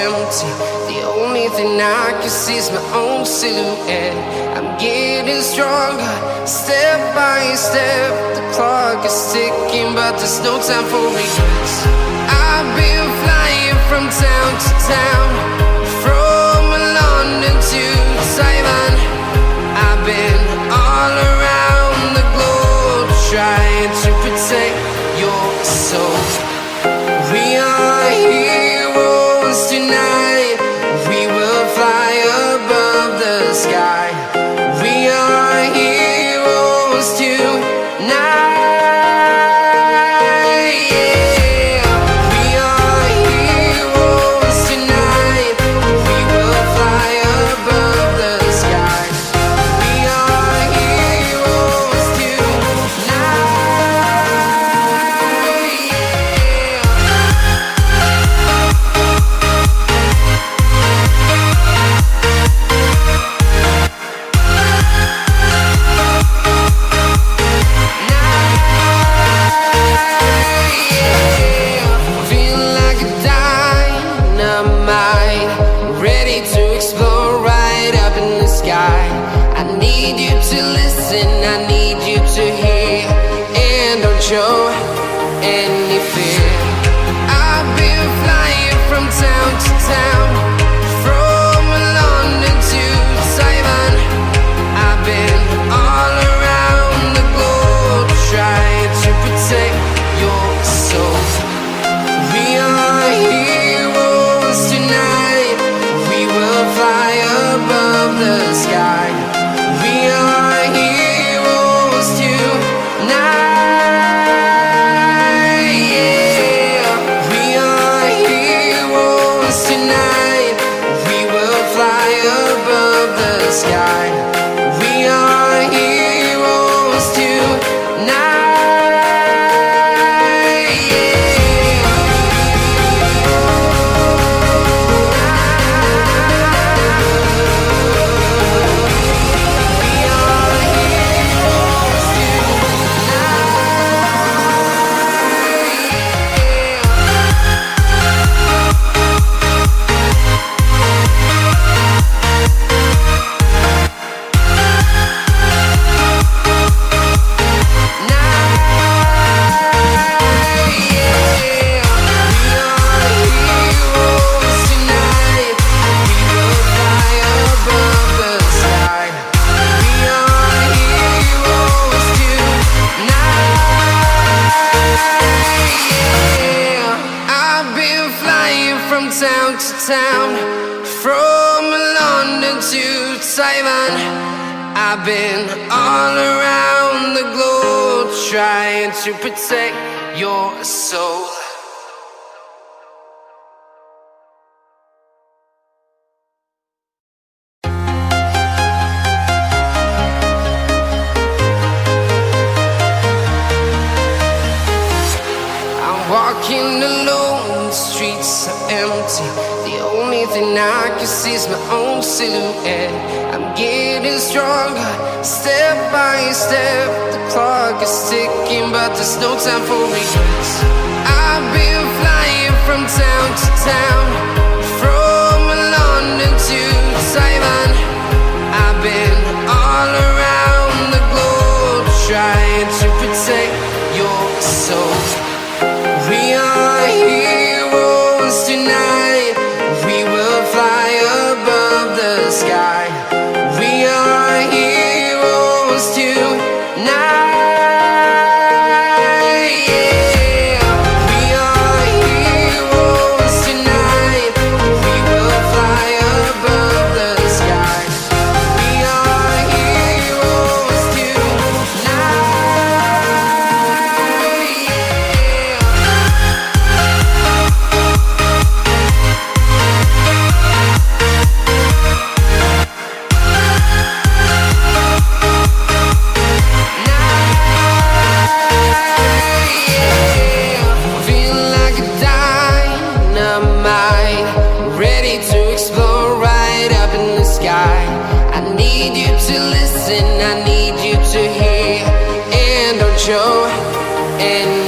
empty. The only thing I can see is my own silhouette. I'm getting stronger, step by step. The clock is ticking, but there's no time for regrets. I've been flying from town to town, from London to Taiwan. I've been all around the globe, trying to protect your soul. We are heroes tonight. We will fly above the sky. We are heroes tonight. Yeah. We are heroes tonight. We will fly above the sky. We are heroes tonight. Feeling like a dynamite, ready to explode right up in the sky. I need you to listen, I need you to hear, and don't show any fear. I've been flying from town to town, from London to Taiwan. I've been all around the globe, trying to protect your soul. We are heroes tonight. We will fly above the sky. We are heroes tonight. Yeah. We are heroes tonight. We will fly above the sky. We are heroes tonight. Yeah. We are heroes town to town, from London to Taiwan. I've been all around the globe, trying to protect your soul. Walking alone, the streets are empty. The only thing I can see is my own silhouette. I'm getting stronger, step by step. The clock is ticking, but there's no time for regrets. I've been flying from town to town, from London to Taiwan. I've been all around the globe, trying to protect your soul. We are heroes tonight. We will fly above the sky. We are heroes tonight. Yeah. We are heroes tonight. We will fly above the sky. We are heroes tonight. Listen, I need you to hear, and don't show any